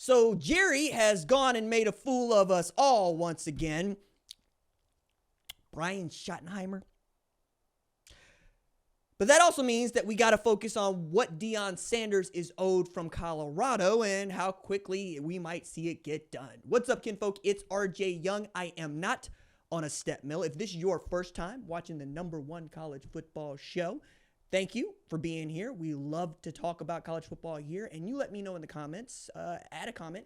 So Jerry has gone and made a fool of us all once again. Brian Schottenheimer. But that also means that we got to focus on what Deion Sanders is owed from Colorado and how quickly we might see it get done. What's up, kinfolk? It's RJ Young. I am not on a step mill. If this is your first time watching the #1 college football show, thank you for being here. We love to talk about college football here, and you let me know in the comments, add a comment.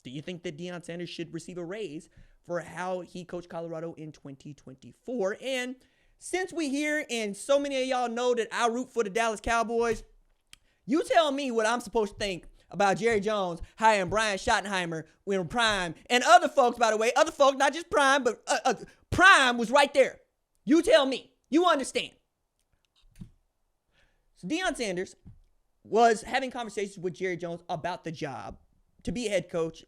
Do you think that Deion Sanders should receive a raise for how he coached Colorado in 2024? And since we here and so many of y'all know that I root for the Dallas Cowboys, you tell me what I'm supposed to think about Jerry Jones hiring Brian Schottenheimer when Prime and other folks, by the way, other folks, not just Prime, but Prime was right there. You tell me. You understand. So Deion Sanders was having conversations with Jerry Jones about the job to be a head coach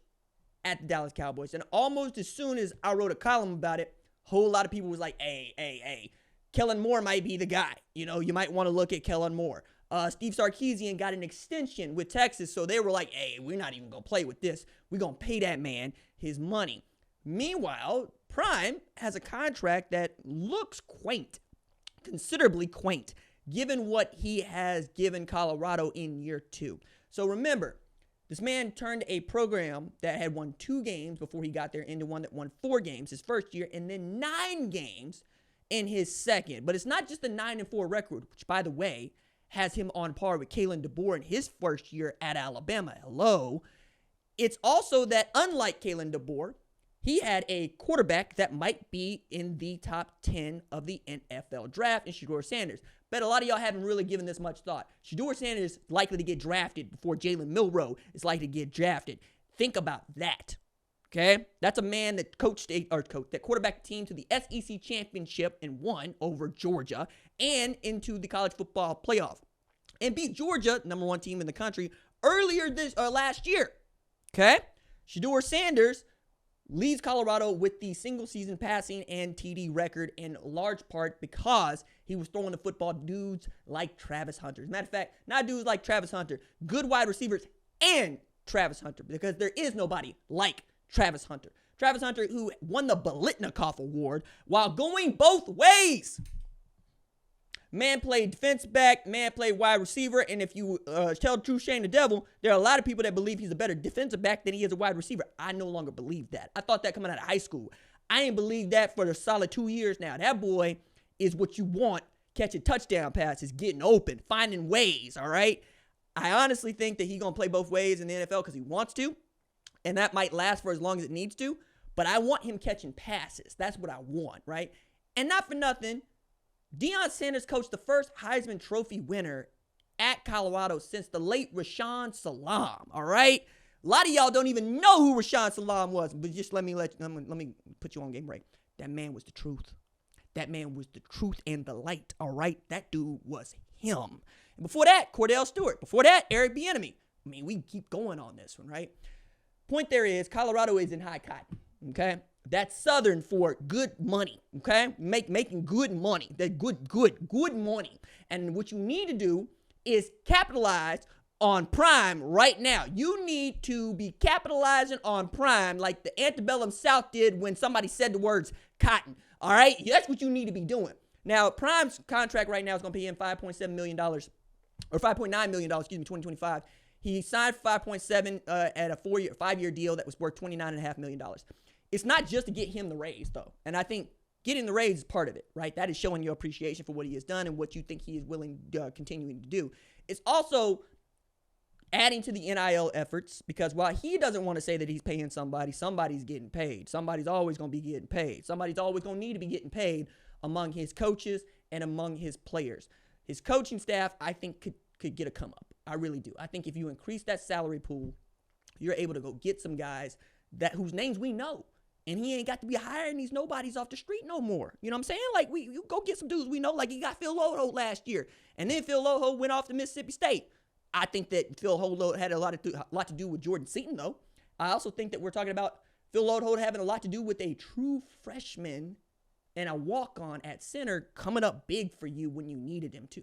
at the Dallas Cowboys. And almost as soon as I wrote a column about it, a whole lot of people was like, hey, Kellen Moore might be the guy. You know, you might want to look at Kellen Moore. Steve Sarkisian got an extension with Texas, so they were like, hey, we're not even going to play with this. We're going to pay that man his money. Meanwhile, Prime has a contract that looks quaint, considerably quaint, given what he has given Colorado in year 2. So remember, this man turned a program that had won 2 games before he got there into one that won 4 games his first year and then 9 games in his second. But it's not just the 9-4 record, which, by the way, has him on par with Kalen DeBoer in his first year at Alabama. Hello. It's also that, unlike Kalen DeBoer, he had a quarterback that might be in the top 10 of the NFL draft in Shedeur Sanders. But a lot of y'all haven't really given this much thought. Shedeur Sanders is likely to get drafted before Jalen Milroe is likely to get drafted. Think about that. Okay? That's a man that that quarterback team to the SEC championship and won over Georgia and into the college football playoff. And beat Georgia, #1 team in the country, earlier last year. Okay? Shedeur Sanders leads Colorado with the single-season passing and TD record in large part because he was throwing the football to dudes like Travis Hunter. As a matter of fact, not dudes like Travis Hunter, good wide receivers and Travis Hunter, because there is nobody like Travis Hunter. Travis Hunter, who won the Biletnikoff Award while going both ways. Man played defense back, man played wide receiver, and if you tell the truth, shame the devil, there are a lot of people that believe he's a better defensive back than he is a wide receiver. I no longer believe that. I thought that coming out of high school. I ain't believed that for a solid 2 years now. That boy is what you want, catching touchdown passes, getting open, finding ways, all right? I honestly think that he's going to play both ways in the NFL because he wants to, and that might last for as long as it needs to, but I want him catching passes. That's what I want, right? And not for nothing, Deion Sanders coached the first Heisman Trophy winner at Colorado since the late Rashaan Salaam, all right? A lot of y'all don't even know who Rashaan Salaam was, but just let me put you on game break. That man was the truth. That man was the truth and the light, all right? That dude was him. And before that, Cordell Stewart. Before that, Eric Bieniemy. I mean, we can keep going on this one, right? Point there is, Colorado is in high cotton, okay? That's Southern for good money, okay? Making good money. That good money. And what you need to do is capitalize on Prime right now. You need to be capitalizing on Prime like the antebellum South did when somebody said the words cotton, all right? That's what you need to be doing. Now, Prime's contract right now is going to pay him $5.7 million, or $5.9 million, 2025. He signed 5.7 at a 5-year deal that was worth $29.5 million. It's not just to get him the raise, though. And I think getting the raise is part of it, right? That is showing your appreciation for what he has done and what you think he is willing continuing to do. It's also adding to the NIL efforts, because while he doesn't want to say that he's paying somebody, somebody's getting paid. Somebody's always going to be getting paid. Somebody's always going to need to be getting paid among his coaches and among his players. His coaching staff, I think, could get a come up. I really do. I think if you increase that salary pool, you're able to go get some guys whose names we know. And he ain't got to be hiring these nobodies off the street no more. You know what I'm saying? Like, you go get some dudes we know, like he got Phil Loho last year. And then Phil Loho went off to Mississippi State. I think that Phil Loho had a lot to do with Jordan Seaton, though. I also think that we're talking about Phil Loho having a lot to do with a true freshman and a walk-on at center coming up big for you when you needed him to.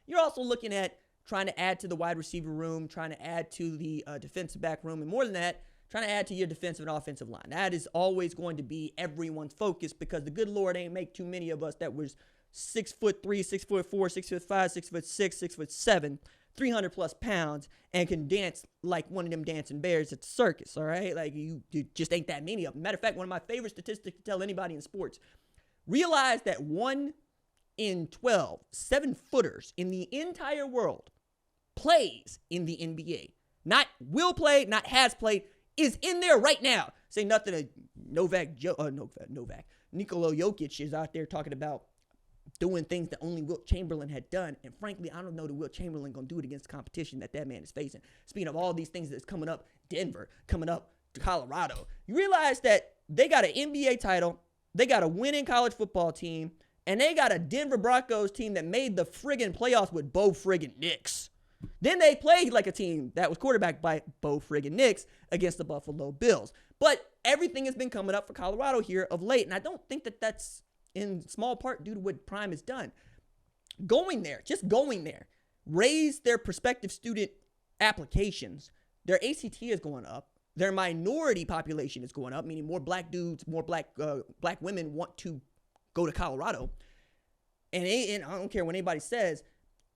You're also looking at trying to add to the wide receiver room, trying to add to the defensive back room, and more than that, trying to add to your defensive and offensive line. That is always going to be everyone's focus because the good Lord ain't make too many of us that was 6'3", 6'4", 6'5", 6'6", 6'7", 300 plus pounds and can dance like one of them dancing bears at the circus, all right? Like you just ain't that many of them. Matter of fact, one of my favorite statistics to tell anybody in sports, realize that 1 in 12 7-footers in the entire world plays in the NBA. Not will play, not has played, is in there right now. Say nothing to Nikola Jokic is out there talking about doing things that only Wilt Chamberlain had done. And frankly, I don't know that Wilt Chamberlain going to do it against the competition that man is facing. Speaking of all these things that's coming up, Denver, coming up to Colorado. You realize that they got an NBA title, they got a winning college football team, and they got a Denver Broncos team that made the friggin' playoffs with Bo friggin' Nix. Then they played like a team that was quarterbacked by Bo friggin' Nix against the Buffalo Bills. But everything has been coming up for Colorado here of late, and I don't think that that's in small part due to what Prime has done. Just going there, raise their prospective student applications. Their ACT is going up. Their minority population is going up, meaning more black dudes, more black women want to go to Colorado. And I don't care what anybody says,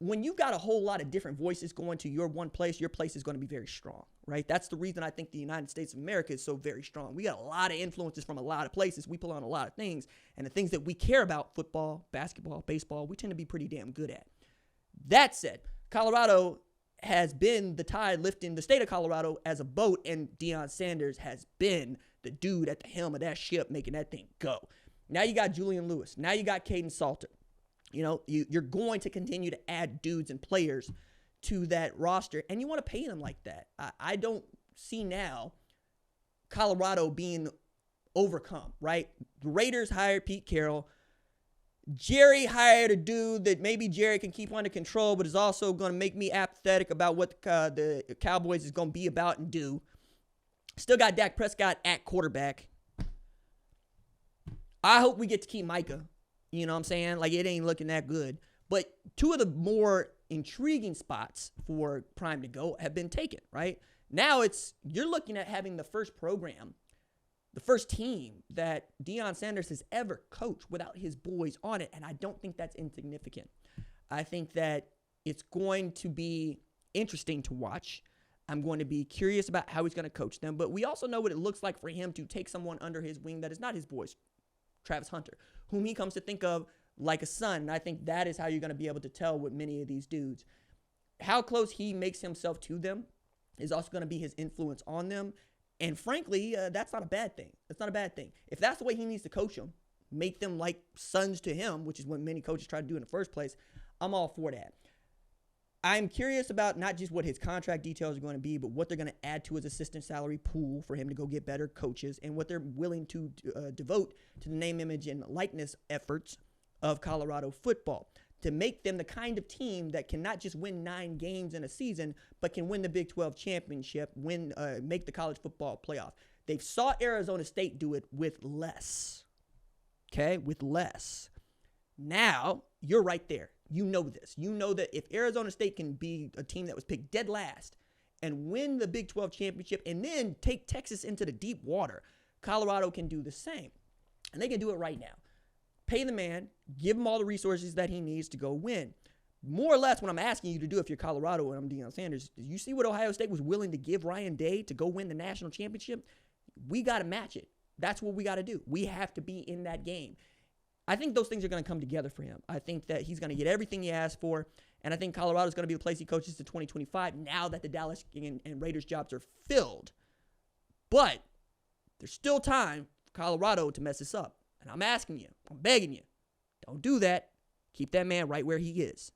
when you got a whole lot of different voices going to your place is going to be very strong, right? That's the reason I think the United States of America is so very strong. We got a lot of influences from a lot of places. We pull on a lot of things, and the things that we care about, football, basketball, baseball, we tend to be pretty damn good at. That said, Colorado has been the tide lifting the state of Colorado as a boat, and Deion Sanders has been the dude at the helm of that ship making that thing go. Now you got Julian Lewis. Now you got Caden Salter. You know, you're going to continue to add dudes and players to that roster, and you want to pay them like that. I don't see now Colorado being overcome, right? The Raiders hired Pete Carroll. Jerry hired a dude that maybe Jerry can keep under control, but is also going to make me apathetic about what the Cowboys is going to be about and do. Still got Dak Prescott at quarterback. I hope we get to keep Micah. You know what I'm saying? Like, it ain't looking that good. But two of the more intriguing spots for Prime to go have been taken, right? Now you're looking at having the first program, the first team that Deion Sanders has ever coached without his boys on it, and I don't think that's insignificant. I think that it's going to be interesting to watch. I'm going to be curious about how he's going to coach them, but we also know what it looks like for him to take someone under his wing that is not his boys, Travis Hunter, whom he comes to think of like a son. And I think that is how you're going to be able to tell with many of these dudes. How close he makes himself to them is also going to be his influence on them. And frankly, that's not a bad thing. That's not a bad thing. If that's the way he needs to coach them, make them like sons to him, which is what many coaches try to do in the first place, I'm all for that. I'm curious about not just what his contract details are going to be, but what they're going to add to his assistant salary pool for him to go get better coaches and what they're willing to devote to the name, image, and likeness efforts of Colorado football to make them the kind of team that can not just win 9 games in a season, but can win the Big 12 championship, make the college football playoff. They've saw Arizona State do it with less. Okay, with less. Now, you're right there. You know this. You know that if Arizona State can be a team that was picked dead last and win the Big 12 championship and then take Texas into the deep water, Colorado can do the same. And they can do it right now. Pay the man, give him all the resources that he needs to go win. More or less what I'm asking you to do if you're Colorado and I'm Deion Sanders, you see what Ohio State was willing to give Ryan Day to go win the national championship? We got to match it. That's what we got to do. We have to be in that game. I think those things are going to come together for him. I think that he's going to get everything he asked for, and I think Colorado's going to be the place he coaches to 2025 now that the Dallas and Raiders jobs are filled. But there's still time for Colorado to mess this up. And I'm asking you, I'm begging you, don't do that. Keep that man right where he is.